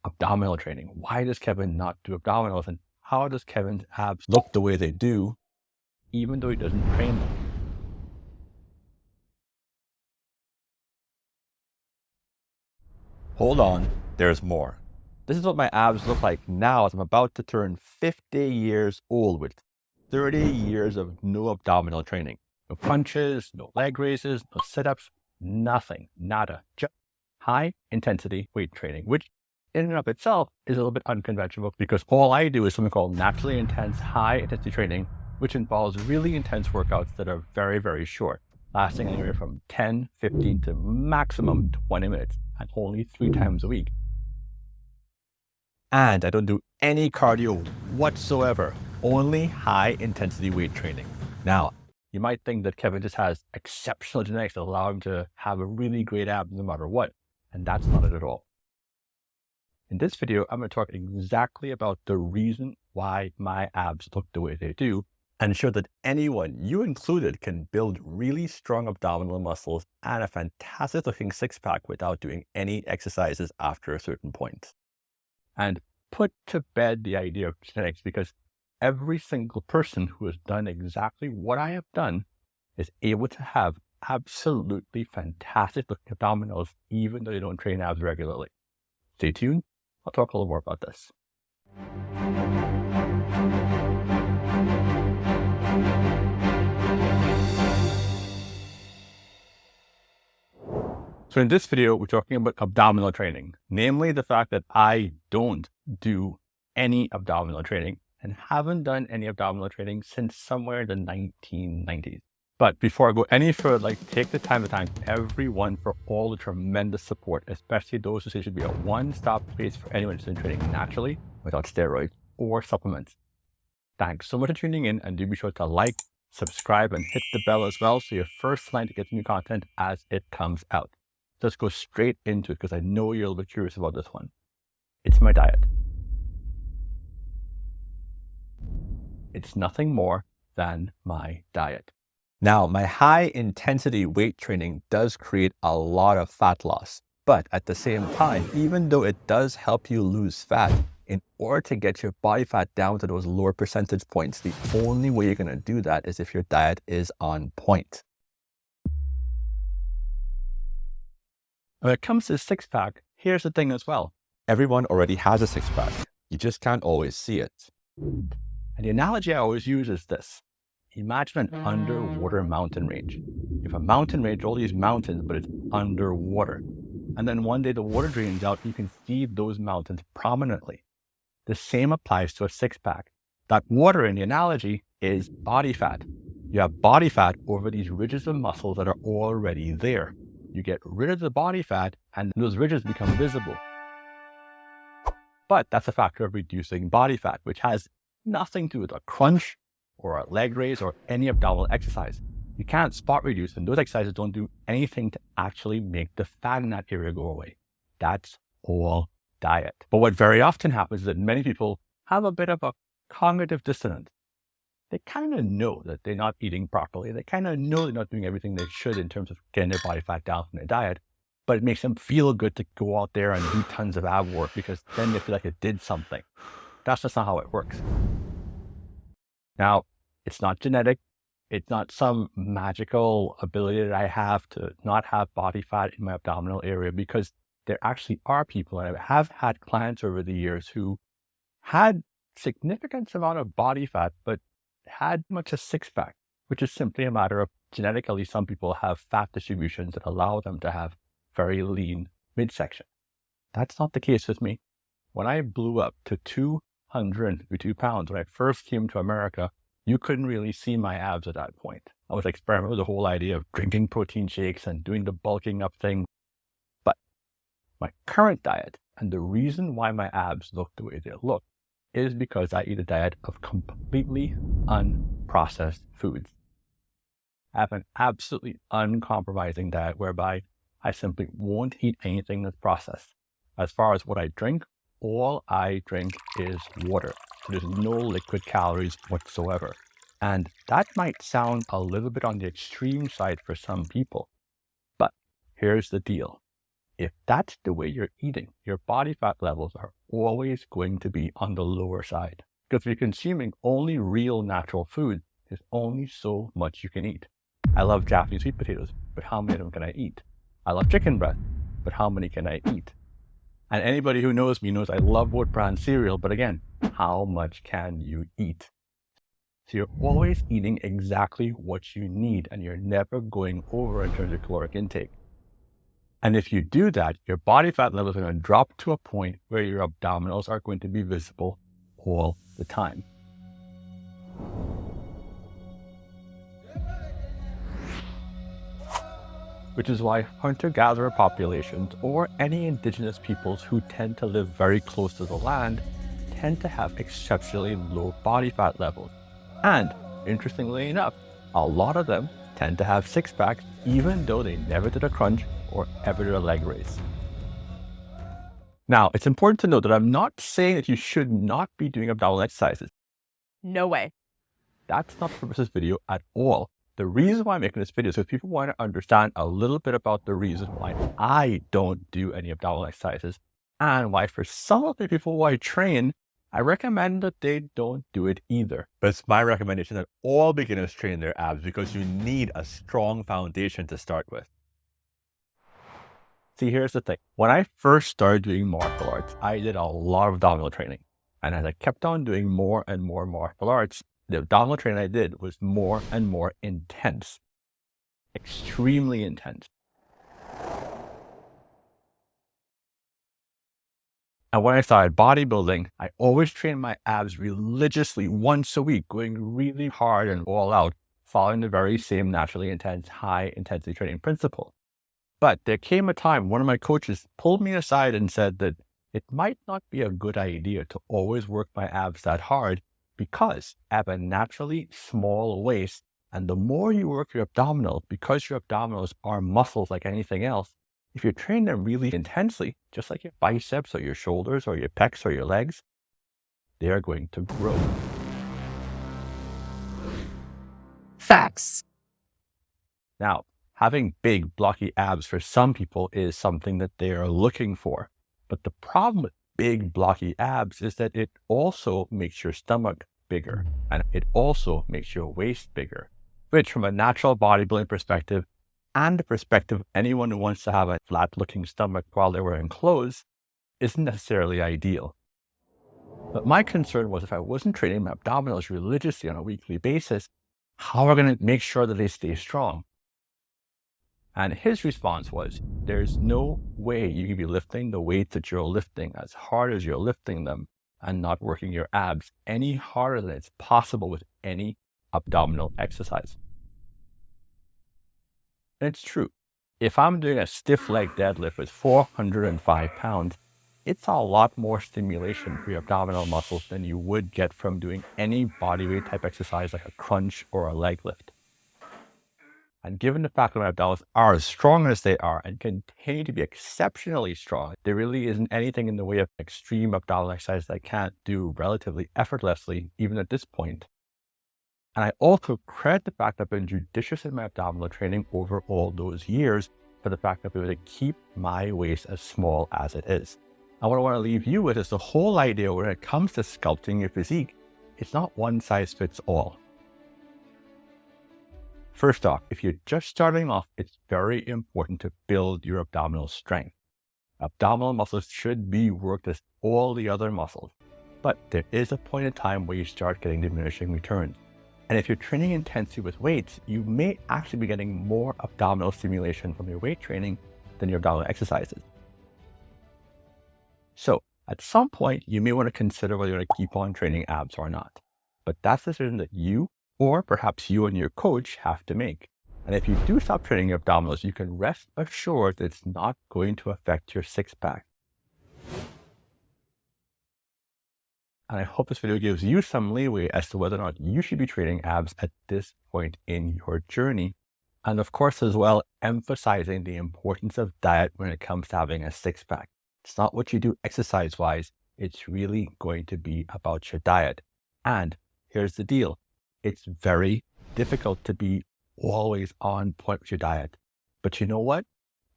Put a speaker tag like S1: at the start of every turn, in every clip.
S1: abdominal training. Why does Kevin not do abdominals? And how does Kevin's abs look the way they do, even though he doesn't train them? Hold on, there's more. This is what my abs look like now as I'm about to turn 50 years old with 30 years of no abdominal training. No punches, no leg raises, no sit-ups, nothing, nada. Just high intensity weight training, which in and of itself is a little bit unconventional because all I do is something called naturally intense high intensity training, which involves really intense workouts that are very, very short, lasting anywhere from 10, 15 to maximum 20 minutes and only 3 times a week. And I don't do any cardio whatsoever, only high intensity weight training. Now, you might think that Kevin just has exceptional genetics that allow him to have a really great abs no matter what, and that's not it at all. In this video, I'm going to talk exactly about the reason why my abs look the way they do and show that anyone, you included, can build really strong abdominal muscles and a fantastic looking six-pack without doing any exercises after a certain point. And put to bed the idea of genetics, because every single person who has done exactly what I have done is able to have absolutely fantastic looking abdominals, even though they don't train abs regularly. Stay tuned. I'll talk a little more about this. So in this video, we're talking about abdominal training, namely the fact that I don't do any abdominal training and haven't done any abdominal training since somewhere in the 1990s. But before I go any further, take the time to thank everyone for all the tremendous support, especially those who say it should be a one-stop place for anyone who's training naturally without steroids or supplements. Thanks so much for tuning in, and do be sure to like, subscribe, and hit the bell as well so you're first line to get new content as it comes out. Let's go straight into it because I know you're a little bit curious about this one. It's my diet. It's nothing more than my diet. Now, my high intensity weight training does create a lot of fat loss, but at the same time, even though it does help you lose fat, in order to get your body fat down to those lower percentage points, the only way you're going to do that is if your diet is on point. When it comes to six-pack, here's the thing as well. Everyone already has a six-pack. You just can't always see it. And the analogy I always use is this. Imagine an underwater mountain range. You have a mountain range, all these mountains, but it's underwater. And then one day the water drains out, and you can see those mountains prominently. The same applies to a six-pack. That water in the analogy is body fat. You have body fat over these ridges of muscles that are already there. You get rid of the body fat and those ridges become visible. But that's a factor of reducing body fat, which has nothing to do with a crunch or a leg raise or any abdominal exercise. You can't spot reduce, and those exercises don't do anything to actually make the fat in that area go away. That's all diet. But what very often happens is that many people have a bit of a cognitive dissonance. They kind of know that they're not eating properly. They kind of know they're not doing everything they should in terms of getting their body fat down from their diet, but it makes them feel good to go out there and do tons of ab work because then they feel like it did something. That's just not how it works. Now, it's not genetic. It's not some magical ability that I have to not have body fat in my abdominal area, because there actually are people, and I have had clients over the years who had significant amount of body fat, but had much a six-pack, which is simply a matter of genetically some people have fat distributions that allow them to have very lean midsection. That's not the case with me. When I blew up to 202 pounds, when I first came to America, you couldn't really see my abs at that point. I was experimenting with the whole idea of drinking protein shakes and doing the bulking up thing. But my current diet, and the reason why my abs look the way they look, is because I eat a diet of completely unprocessed foods. I have an absolutely uncompromising diet whereby I simply won't eat anything that's processed. As far as what I drink, all I drink is water. So there's no liquid calories whatsoever. And that might sound a little bit on the extreme side for some people. But here's the deal. if that's the way you're eating, your body fat levels are always going to be on the lower side. Because if you're consuming only real natural food, there's only so much you can eat. I love Japanese sweet potatoes, but how many of them can I eat? I love chicken breast, but how many can I eat? And anybody who knows me knows I love oat bran cereal, but again, how much can you eat? So you're always eating exactly what you need, and you're never going over in terms of caloric intake. And if you do that, your body fat levels are going to drop to a point where your abdominals are going to be visible all the time. Which is why hunter-gatherer populations or any indigenous peoples who tend to live very close to the land tend to have exceptionally low body fat levels. And interestingly enough, a lot of them tend to have six-packs even though they never did a crunch or ever did a leg raise. Now, it's important to note that I'm not saying that you should not be doing abdominal exercises.
S2: No way.
S1: That's not the purpose of this video at all. The reason why I'm making this video is because people want to understand a little bit about the reason why I don't do any abdominal exercises, and why for some of the people who I train, I recommend that they don't do it either. But it's my recommendation that all beginners train their abs because you need a strong foundation to start with. See, here's the thing. When I first started doing martial arts, I did a lot of abdominal training. And as I kept on doing more and more martial arts, the abdominal training I did was more and more intense, extremely intense. And when I started bodybuilding, I always trained my abs religiously once a week, going really hard and all out, following the very same naturally intense, high intensity training principle. But there came a time one of my coaches pulled me aside and said that it might not be a good idea to always work my abs that hard, because I have a naturally small waist, and the more you work your abdominals, because your abdominals are muscles like anything else, if you train them really intensely, just like your biceps or your shoulders or your pecs or your legs, they are going to grow.
S2: Facts.
S1: Now, having big blocky abs for some people is something that they are looking for. But the problem with big blocky abs is that it also makes your stomach bigger, and it also makes your waist bigger, which from a natural bodybuilding perspective and the perspective of anyone who wants to have a flat looking stomach while they're wearing clothes isn't necessarily ideal. But my concern was if I wasn't training my abdominals religiously on a weekly basis, how am I going to make sure that they stay strong? And his response was, there's no way you can be lifting the weights that you're lifting as hard as you're lifting them and not working your abs any harder than it's possible with any abdominal exercise. And it's true. If I'm doing a stiff leg deadlift with 405 pounds, it's a lot more stimulation for your abdominal muscles than you would get from doing any bodyweight type exercise like a crunch or a leg lift. And given the fact that my abdominals are as strong as they are and continue to be exceptionally strong, there really isn't anything in the way of extreme abdominal exercise that I can't do relatively effortlessly, even at this point. And I also credit the fact that I've been judicious in my abdominal training over all those years for the fact that I've been able to keep my waist as small as it is. And what I want to leave you with is the whole idea when it comes to sculpting your physique, it's not one size fits all. First off, if you're just starting off, it's very important to build your abdominal strength. Abdominal muscles should be worked as all the other muscles, but there is a point in time where you start getting diminishing returns. And if you're training intensely with weights, you may actually be getting more abdominal stimulation from your weight training than your abdominal exercises. So at some point, you may want to consider whether you want to keep on training abs or not. But that's a decision that you, or perhaps you and your coach, have to make. And if you do stop training your abdominals, you can rest assured that it's not going to affect your six-pack. And I hope this video gives you some leeway as to whether or not you should be training abs at this point in your journey. And of course, as well, emphasizing the importance of diet when it comes to having a six-pack. It's not what you do exercise-wise. It's really going to be about your diet. And here's the deal. It's very difficult to be always on point with your diet. But you know what?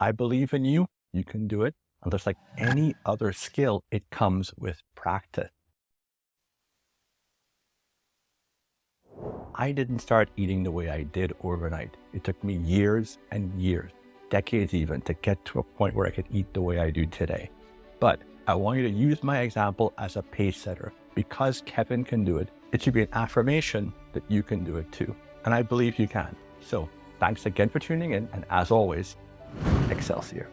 S1: I believe in you. You can do it. And just like any other skill, it comes with practice. I didn't start eating the way I did overnight. It took me years and years, decades even, to get to a point where I could eat the way I do today. But I want you to use my example as a pace setter. Because Kevin can do it, it should be an affirmation that you can do it too. And I believe you can. So thanks again for tuning in. And as always, Excelsior.